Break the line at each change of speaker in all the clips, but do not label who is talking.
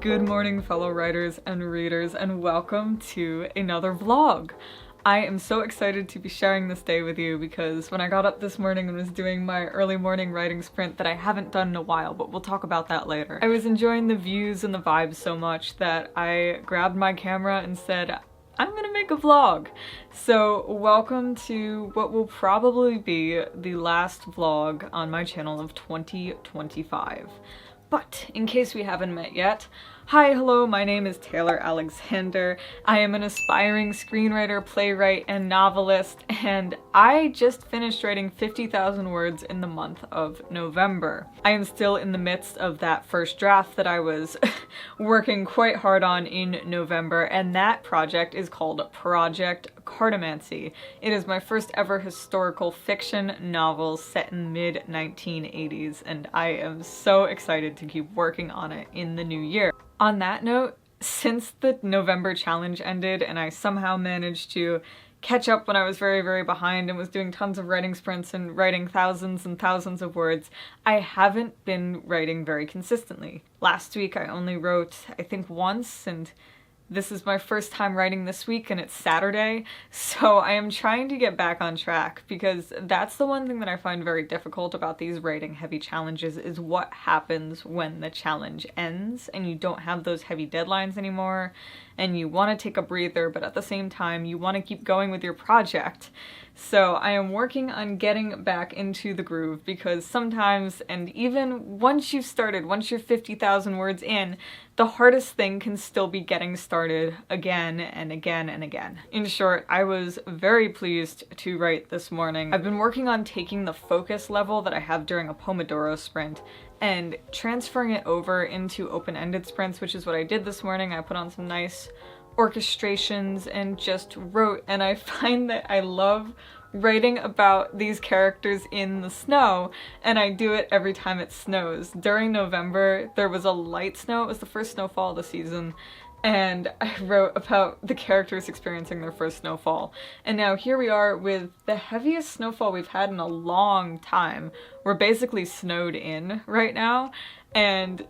Good morning, fellow writers and readers, and welcome to another vlog. I am so excited to be sharing this day with you because when I got up this morning and was doing my early morning writing sprint that I haven't done in a while, but we'll talk about that later, I was enjoying the views and the vibes so much that I grabbed my camera and said, I'm gonna make a vlog. So welcome to what will probably be the last vlog on my channel of 2025. But in case we haven't met yet, hi, hello, my name is Taylor Alexander. I am an aspiring screenwriter, playwright, and novelist, and I just finished writing 50,000 words in the month of November. I am still in the midst of that first draft that I was working quite hard on in November, and that project is called Project Cartomancy. It is my first ever historical fiction novel set in the mid-1980s, and I am so excited to keep working on it in the new year. On that note, since the November challenge ended and I somehow managed to catch up when I was very behind and was doing tons of writing sprints and writing thousands and thousands of words, I haven't been writing very consistently. Last week I only wrote, I think, once, and this is my first time writing this week and it's Saturday, so I am trying to get back on track because that's the one thing that I find very difficult about these writing heavy challenges is what happens when the challenge ends and you don't have those heavy deadlines anymore and you want to take a breather, but at the same time you want to keep going with your project. So I am working on getting back into the groove because sometimes, and even once you've started, once you're 50,000 words in, the hardest thing can still be getting started again and again and again. In short, I was very pleased to write this morning. I've been working on taking the focus level that I have during a Pomodoro sprint and transferring it over into open-ended sprints, which is what I did this morning. I put on some nice orchestrations and just wrote, and I find that I love writing about these characters in the snow, and I do it every time it snows. During November, there was a light snow. It was the first snowfall of the season, and I wrote about the characters experiencing their first snowfall. And now here we are with the heaviest snowfall we've had in a long time. We're basically snowed in right now, and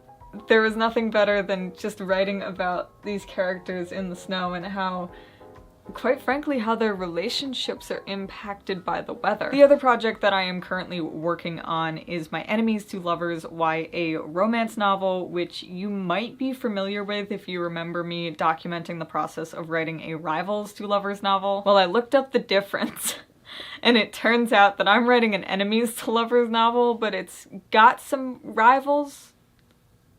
there was nothing better than just writing about these characters in the snow and how, quite frankly, how their relationships are impacted by the weather. The other project that I am currently working on is my Enemies to Lovers YA romance novel, which you might be familiar with if you remember me documenting the process of writing a Rivals to Lovers novel. Well, I looked up the difference and it turns out that I'm writing an Enemies to Lovers novel, but it's got some Rivals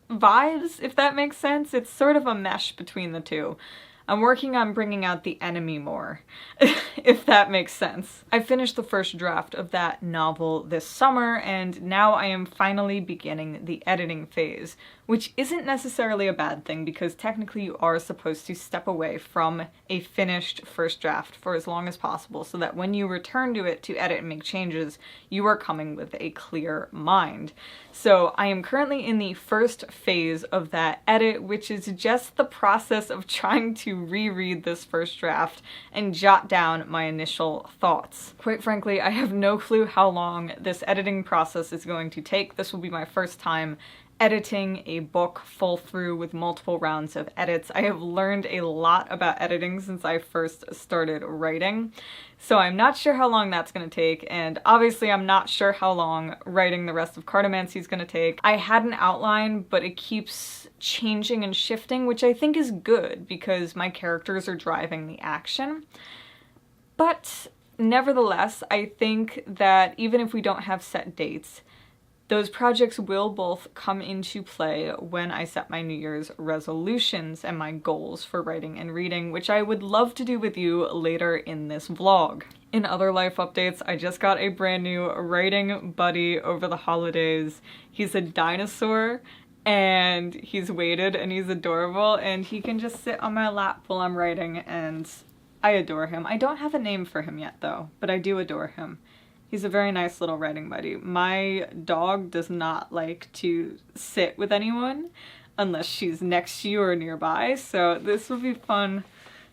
vibes, if that makes sense. It's sort of a mesh between the two. I'm working on bringing out the enemy more, if that makes sense. I finished the first draft of that novel this summer, and now I am finally beginning the editing phase, which isn't necessarily a bad thing because technically you are supposed to step away from a finished first draft for as long as possible so that when you return to it to edit and make changes, you are coming with a clear mind. So I am currently in the first phase of that edit, which is just the process of trying to reread this first draft and jot down my initial thoughts. Quite frankly, I have no clue how long this editing process is going to take. This will be my first time editing a book full through with multiple rounds of edits. I have learned a lot about editing since I first started writing, so I'm not sure how long that's going to take, and obviously I'm not sure how long writing the rest of Cartomancy is going to take. I had an outline, but it keeps changing and shifting, which I think is good because my characters are driving the action. But nevertheless, I think that even if we don't have set dates, those projects will both come into play when I set my New Year's resolutions and my goals for writing and reading, which I would love to do with you later in this vlog. In other life updates, I just got a brand new writing buddy over the holidays. He's a dinosaur and he's weighted and he's adorable and he can just sit on my lap while I'm writing and I adore him. I don't have a name for him yet though, but I do adore him. He's a very nice little writing buddy. My dog does not like to sit with anyone unless she's next to you or nearby, so this will be fun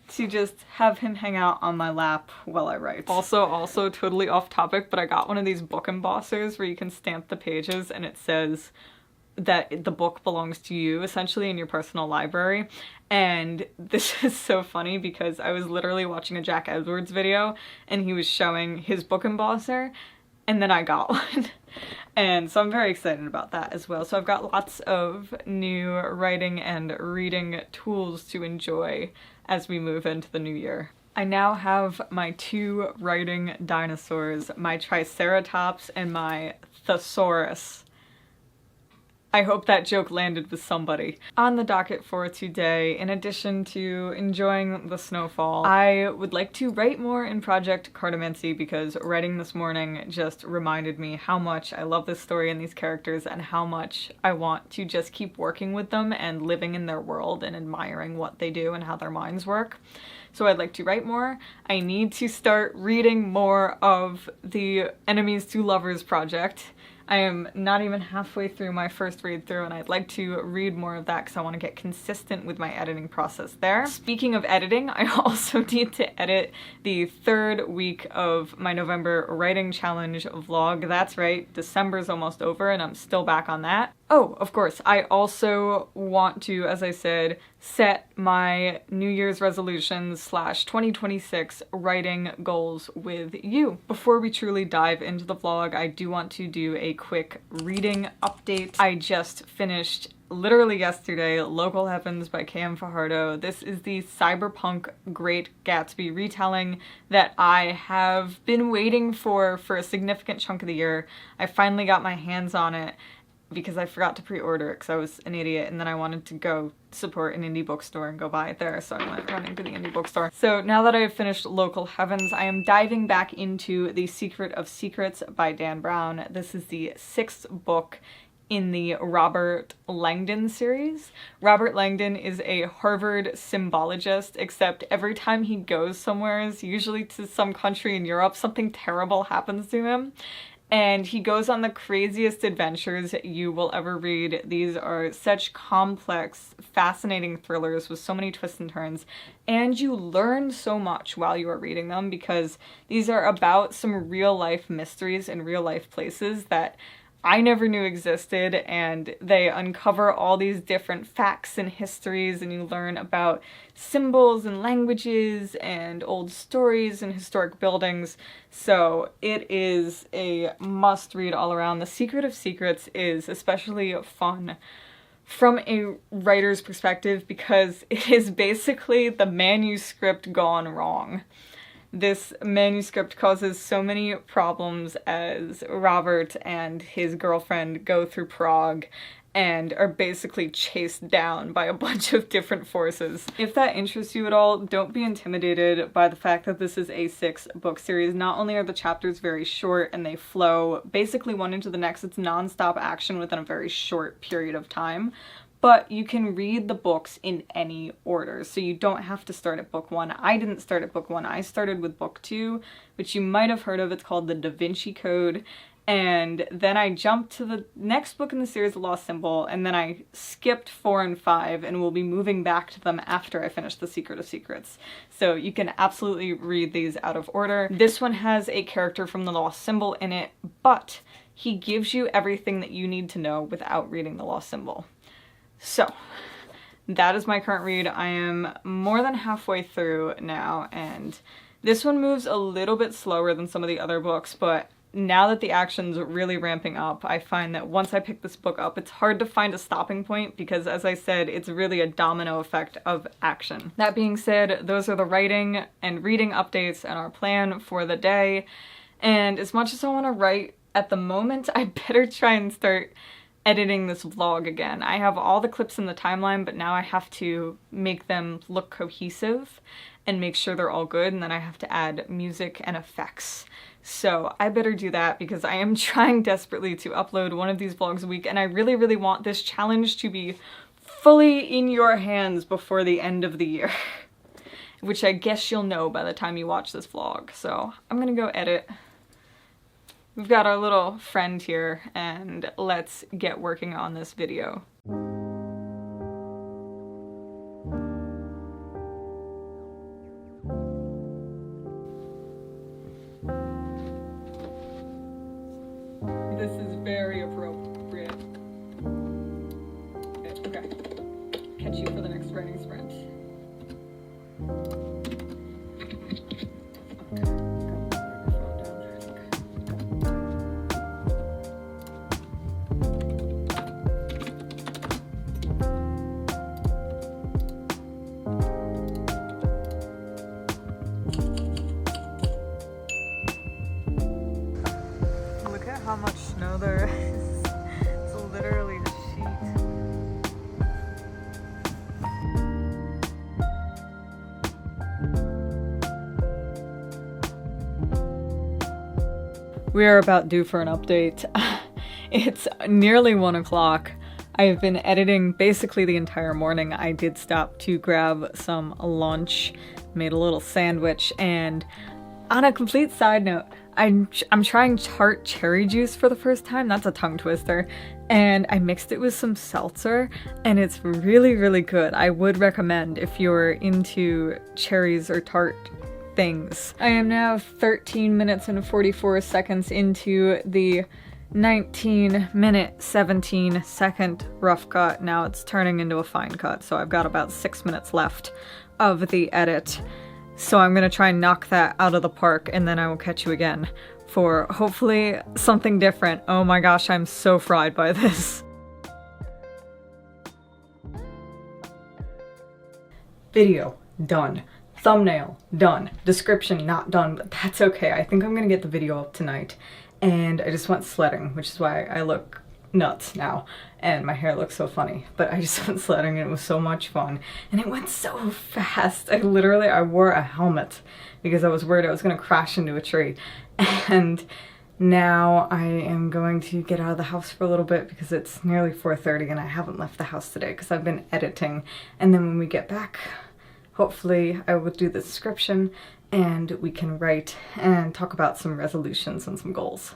to just have him hang out on my lap while I write. Also totally off topic, but I got one of these book embossers where you can stamp the pages and it says, that the book belongs to you, essentially, in your personal library. And this is so funny because I was literally watching a Jack Edwards video and he was showing his book embosser, and then I got one. And so I'm very excited about that as well. So I've got lots of new writing and reading tools to enjoy as we move into the new year. I now have my 2 writing dinosaurs, my Triceratops and my Thesaurus. I hope that joke landed with somebody. On the docket for today, in addition to enjoying the snowfall, I would like to write more in Project Cartomancy because writing this morning just reminded me how much I love this story and these characters and how much I want to just keep working with them and living in their world and admiring what they do and how their minds work. So I'd like to write more. I need to start reading more of the Enemies to Lovers project. I am not even halfway through my first read through and I'd like to read more of that because I want to get consistent with my editing process there. Speaking of editing, I also need to edit the 3rd week of my November writing challenge vlog. That's right, December's almost over and I'm still back on that. Oh, of course, I also want to, as I said, set my New Year's resolutions / 2026 writing goals with you. Before we truly dive into the vlog, I do want to do a quick reading update. I just finished, literally yesterday, Local Heavens by K.M. Fajardo. This is the cyberpunk Great Gatsby retelling that I have been waiting for a significant chunk of the year. I finally got my hands on it because I forgot to pre-order it because I was an idiot, and then I wanted to go support an indie bookstore and go buy it there, so I went running to the indie bookstore. So now that I have finished Local Heavens, I am diving back into The Secret of Secrets by Dan Brown. This is the 6th book in the Robert Langdon series. Robert Langdon is a Harvard symbologist, except every time he goes somewhere, usually to some country in Europe, something terrible happens to him. And he goes on the craziest adventures you will ever read. These are such complex, fascinating thrillers with so many twists and turns, and you learn so much while you are reading them because these are about some real-life mysteries in real-life places that I never knew existed, and they uncover all these different facts and histories, and you learn about symbols and languages and old stories and historic buildings. So it is a must-read all around. The Secret of Secrets is especially fun from a writer's perspective because it is basically the manuscript gone wrong. This manuscript causes so many problems as Robert and his girlfriend go through Prague and are basically chased down by a bunch of different forces. If that interests you at all, don't be intimidated by the fact that this is a 6-book series. Not only are the chapters very short and they flow basically one into the next, it's non-stop action within a very short period of time, but you can read the books in any order, so you don't have to start at book 1. I didn't start at book 1, I started with book 2, which you might have heard of. It's called The Da Vinci Code, and then I jumped to the next book in the series, The Lost Symbol, and then I skipped 4 and 5, and will be moving back to them after I finish The Secret of Secrets. So you can absolutely read these out of order. This one has a character from The Lost Symbol in it, but he gives you everything that you need to know without reading The Lost Symbol. So, that is my current read. I am more than halfway through now, and this one moves a little bit slower than some of the other books, but now that the action's really ramping up, I find that once I pick this book up, it's hard to find a stopping point because, as I said, it's really a domino effect of action. That being said, those are the writing and reading updates and our plan for the day, and as much as I want to write at the moment, I better try and start editing this vlog again. I have all the clips in the timeline, but now I have to make them look cohesive and make sure they're all good, and then I have to add music and effects. So I better do that because I am trying desperately to upload one of these vlogs a week, and I really, really want this challenge to be fully in your hands before the end of the year, which I guess you'll know by the time you watch this vlog. So I'm gonna go edit. We've got our little friend here, and let's get working on this video. This is very appropriate. catch you for the next writing sprint. Look at how much snow there is. It's literally a sheet. We are about due for an update. It's nearly 1 o'clock. I've been editing basically the entire morning. I did stop to grab some lunch, made a little sandwich, and on a complete side note, I'm trying tart cherry juice for the first time. That's a tongue twister. And I mixed it with some seltzer, and it's really, really good. I would recommend if you're into cherries or tart things. I am now 13 minutes and 44 seconds into the 19-minute, 17-second rough cut. Now it's turning into a fine cut, so I've got about 6 minutes left of the edit. So I'm gonna try and knock that out of the park, and then I will catch you again for hopefully something different. Oh my gosh, I'm so fried by this. Video done. Thumbnail done. Description not done, but that's okay. I think I'm gonna get the video up tonight. And I just went sledding, which is why I look nuts now and my hair looks so funny, but I just went sledding and it was so much fun and it went so fast. I wore a helmet because I was worried I was gonna crash into a tree. And now I am going to get out of the house for a little bit because it's nearly 4:30 and I haven't left the house today because I've been editing. And then when we get back, hopefully I will do the description and we can write and talk about some resolutions and some goals.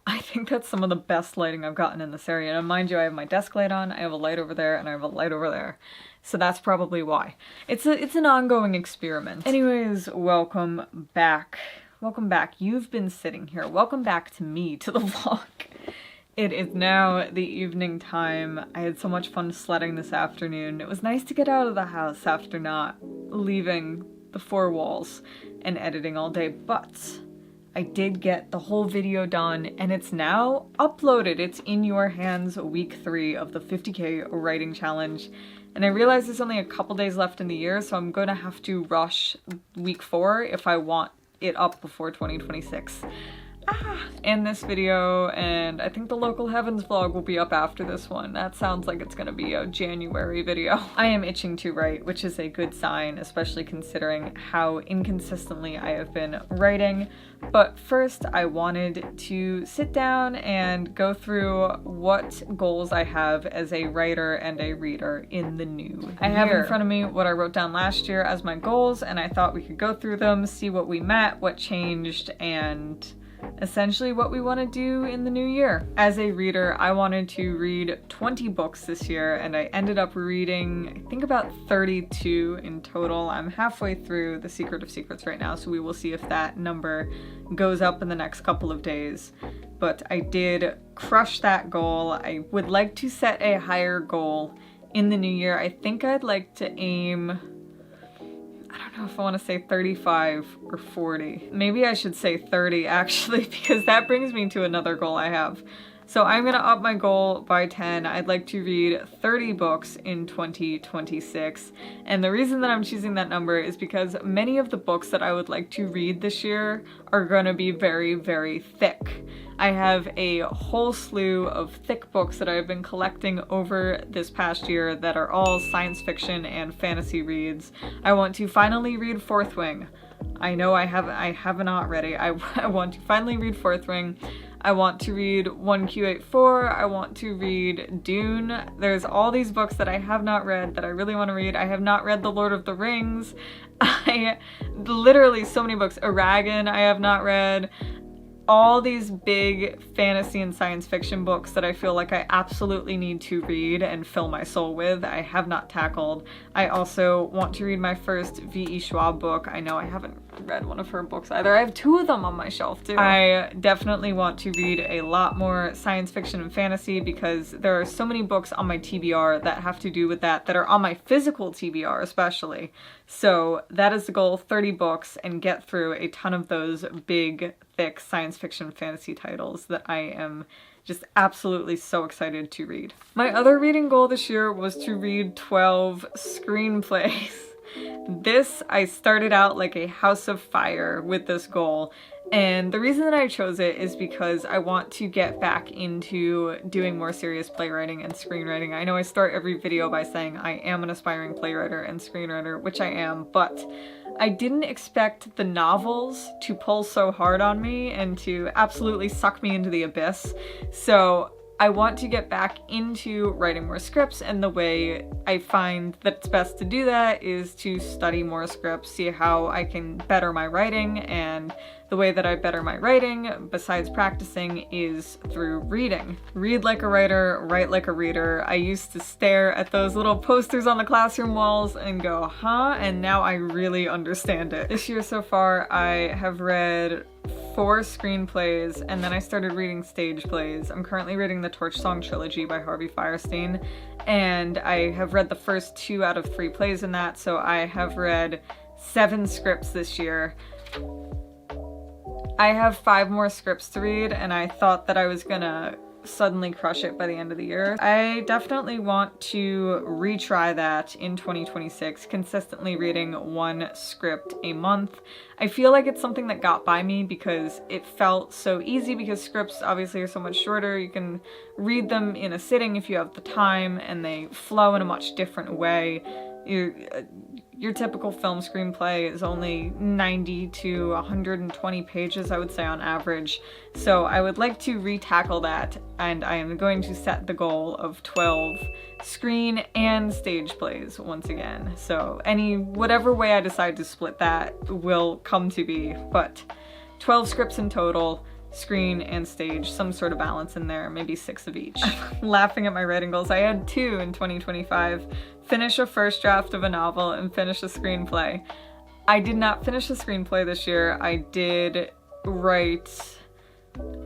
I think that's some of the best lighting I've gotten in this area. And mind you, I have my desk light on, I have a light over there, and I have a light over there. So that's probably why. It's an ongoing experiment. Anyways, welcome back. Welcome back. You've been sitting here. Welcome back to me, to the vlog. It is now the evening time. I had so much fun sledding this afternoon. It was nice to get out of the house after not leaving the four walls and editing all day, but I did get the whole video done and it's now uploaded. It's in your hands, week 3 of the 50K writing challenge. And I realize there's only a couple days left in the year, so I'm gonna have to rush week 4 if I want it up before 2026. And this video, and I think the local heavens vlog will be up after this one. That sounds like it's gonna be a January video. I am itching to write, which is a good sign, especially considering how inconsistently I have been writing. But first, I wanted to sit down and go through what goals I have as a writer and a reader in the new year. I have in front of me what I wrote down last year as my goals, and I thought we could go through them, see what we met, what changed, and essentially what we want to do in the new year. As a reader, I wanted to read 20 books this year and I ended up reading, I think, about 32 in total. I'm halfway through The Secret of Secrets right now, so we will see if that number goes up in the next couple of days. But I did crush that goal. I would like to set a higher goal in the new year. I think I'd like to aim, I don't know if I want to say 35 or 40. Maybe I should say 30 actually, because that brings me to another goal I have. So I'm gonna up my goal by 10. I'd like to read 30 books in 2026. And the reason that I'm choosing that number is because many of the books that I would like to read this year are gonna be very, very thick. I have a whole slew of thick books that I've been collecting over this past year that are all science fiction and fantasy reads. I want to finally read Fourth Wing. I know I have not read it. I want to finally read Fourth Wing. I want to read 1Q84. I want to read Dune. There's all these books that I have not read that I really want to read. I have not read The Lord of the Rings. Literally so many books. Eragon I have not read. all these big fantasy and science fiction books that I feel like I absolutely need to read and fill my soul with. I have not tackled. I also want to read my first V.E. Schwab book. I know I haven't read one of her books either. I have 2 of them on my shelf too. I definitely want to read a lot more science fiction and fantasy because there are so many books on my TBR that have to do with that are on my physical TBR especially. So that is the goal, 30 books, and get through a ton of those big, thick science fiction fantasy titles that I am just absolutely so excited to read. My other reading goal this year was to read 12 screenplays. I started out like a house of fire with this goal, and the reason that I chose it is because I want to get back into doing more serious playwriting and screenwriting. I know I start every video by saying I am an aspiring playwriter and screenwriter, which I am, but I didn't expect the novels to pull so hard on me and to absolutely suck me into the abyss. So I want to get back into writing more scripts, and the way I find that it's best to do that is to study more scripts, see how I can better my writing, and the way that I better my writing, besides practicing, is through reading. Read like a writer, write like a reader. I used to stare at those little posters on the classroom walls and go, huh? And now I really understand it. This year so far, I have read 4 screenplays, and then I started reading stage plays. I'm currently reading the Torch Song Trilogy by Harvey Fierstein, and I have read the first 2 out of 3 plays in that, so I have read 7 scripts this year. I have 5 more scripts to read, and I thought that I was gonna suddenly crush it by the end of the year. I definitely want to retry that in 2026, consistently reading 1 script a month. I feel like it's something that got by me because it felt so easy, because scripts obviously are so much shorter. You can read them in a sitting if you have the time, and they flow in a much different way. Your typical film screenplay is only 90 to 120 pages, I would say, on average. So I would like to retackle that, and I am going to set the goal of 12 screen and stage plays once again. So whatever way I decide to split that will come to be, but 12 scripts in total, screen and stage, some sort of balance in there, maybe 6 of each. I'm laughing at my writing goals. I had 2 in 2025. Finish a first draft of a novel and finish a screenplay. I did not finish a screenplay this year. I did write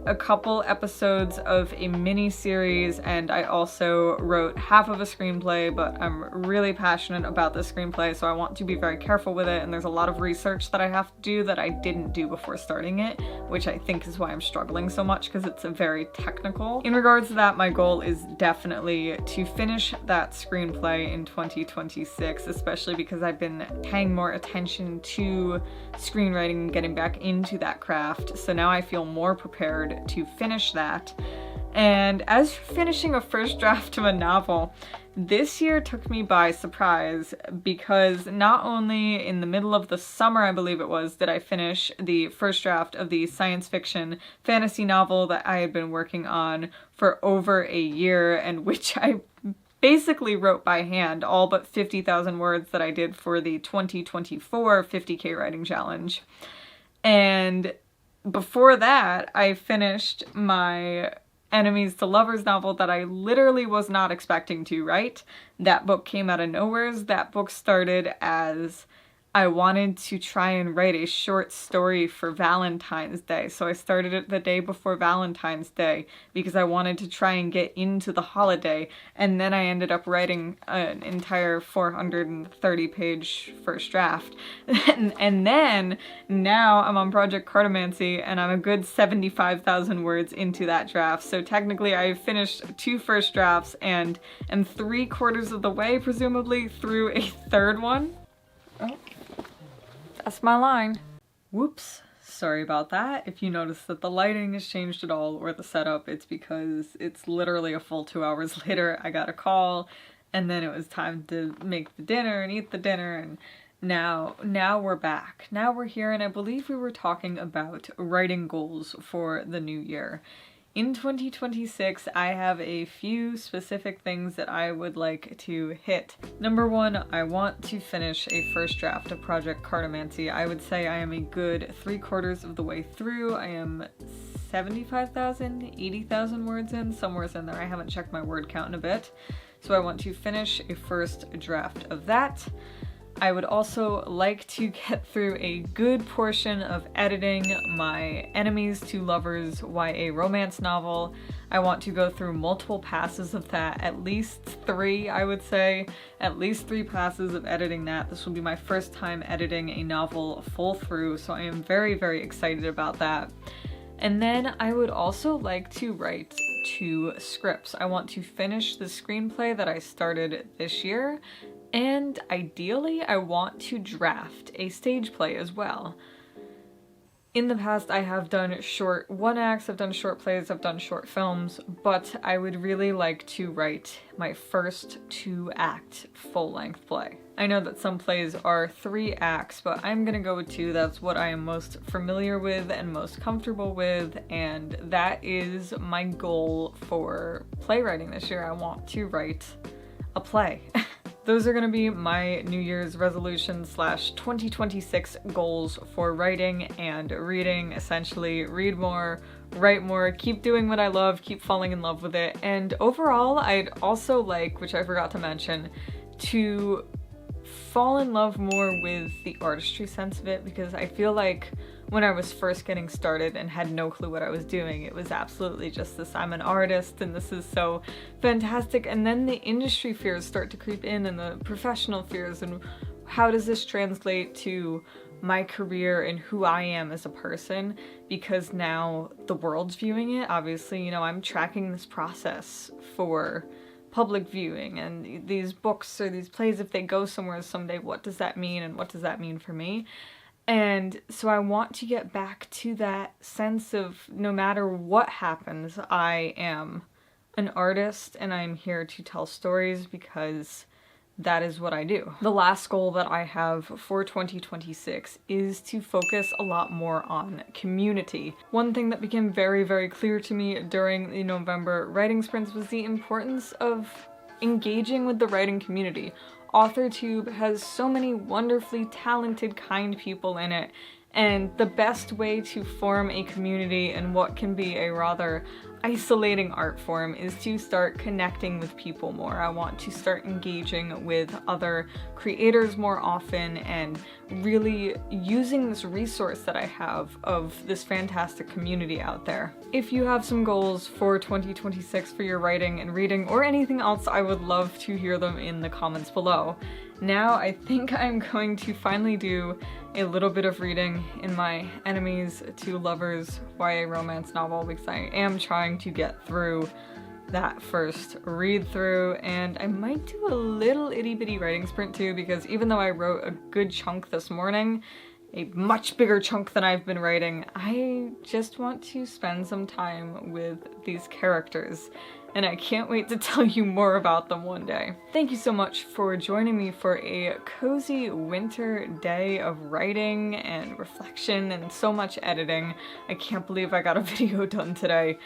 a couple episodes of a mini-series, and I also wrote half of a screenplay, but I'm really passionate about the screenplay, so I want to be very careful with it, and there's a lot of research that I have to do that I didn't do before starting it, which I think is why I'm struggling so much, because it's very technical. In regards to that, my goal is definitely to finish that screenplay in 2026, especially because I've been paying more attention to screenwriting and getting back into that craft, so now I feel more prepared to finish that. And as for finishing a first draft of a novel, this year took me by surprise, because not only in the middle of the summer, I believe it was, did I finish the first draft of the science fiction fantasy novel that I had been working on for over a year, and which I basically wrote by hand, all but 50,000 words that I did for the 2024 50K writing challenge. And before that, I finished my Enemies to Lovers novel that I literally was not expecting to write. That book came out of nowheres. That book started as I wanted to try and write a short story for Valentine's Day. So I started it the day before Valentine's Day because I wanted to try and get into the holiday. And then I ended up writing an entire 430-page first draft. And then now I'm on Project Cartomancy, and I'm a good 75,000 words into that draft. So technically I've finished 2 first drafts and am 3/4 of the way, presumably, through a 3rd one. Oh. That's my line. Whoops, sorry about that. If you notice that the lighting has changed at all, or the setup, it's because it's literally a full 2 hours later. I got a call, and then it was time to make the dinner and eat the dinner, and now we're back. Now we're here, and I believe we were talking about writing goals for the new year. In 2026, I have a few specific things that I would like to hit. Number 1, I want to finish a first draft of Project Cartomancy. I would say I am a good 3/4 of the way through. I am 75,000, 80,000 words in, somewhere in there. I haven't checked my word count in a bit. So I want to finish a first draft of that. I would also like to get through a good portion of editing my enemies to lovers YA romance novel. I want to go through multiple passes of that, at least 3, I would say. At least 3 passes of editing that. This will be my first time editing a novel full through, so I am very, very excited about that. And then I would also like to write 2 scripts. I want to finish the screenplay that I started this year, and ideally I want to draft a stage play as well. In the past I have done short one-acts, I've done short plays, I've done short films, but I would really like to write my first 2-act full-length play. I know that some plays are 3 acts, but I'm gonna go with 2. That's what I am most familiar with and most comfortable with, and that is my goal for playwriting this year. I want to write a play. Those are gonna be my New Year's resolution / 2026 goals for writing and reading. Essentially, read more, write more, keep doing what I love, keep falling in love with it. And overall, I'd also like, which I forgot to mention, to fall in love more with the artistry sense of it, because I feel like when I was first getting started and had no clue what I was doing, it was absolutely just this, I'm an artist and this is so fantastic, and then the industry fears start to creep in and the professional fears, and how does this translate to my career and who I am as a person, because now the world's viewing it. Obviously, you know, I'm tracking this process for public viewing, and these books or these plays, if they go somewhere someday, what does that mean, and what does that mean for me? And so I want to get back to that sense of no matter what happens, I am an artist and I'm here to tell stories because that is what I do. The last goal that I have for 2026 is to focus a lot more on community. One thing that became very, very clear to me during the November writing sprints was the importance of engaging with the writing community. AuthorTube has so many wonderfully talented, kind people in it, and the best way to form a community in what can be a rather isolating art form is to start connecting with people more. I want to start engaging with other creators more often and really using this resource that I have of this fantastic community out there. If you have some goals for 2026 for your writing and reading or anything else, I would love to hear them in the comments below. Now I think I'm going to finally do a little bit of reading in my enemies to lovers YA romance novel, because I am trying to get through that first read through, and I might do a little itty bitty writing sprint too, because even though I wrote a good chunk this morning, a much bigger chunk than I've been writing, I just want to spend some time with these characters, and I can't wait to tell you more about them one day. Thank you so much for joining me for a cozy winter day of writing and reflection and so much editing. I can't believe I got a video done today.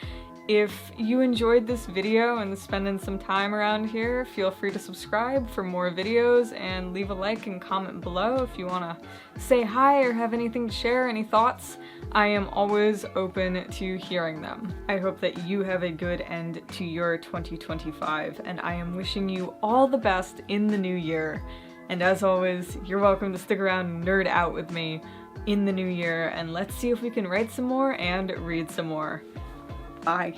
If you enjoyed this video and spending some time around here, feel free to subscribe for more videos and leave a like and comment below if you want to say hi or have anything to share, any thoughts. I am always open to hearing them. I hope that you have a good end to your 2025, and I am wishing you all the best in the new year. And as always, you're welcome to stick around and nerd out with me in the new year, and let's see if we can write some more and read some more. Bye.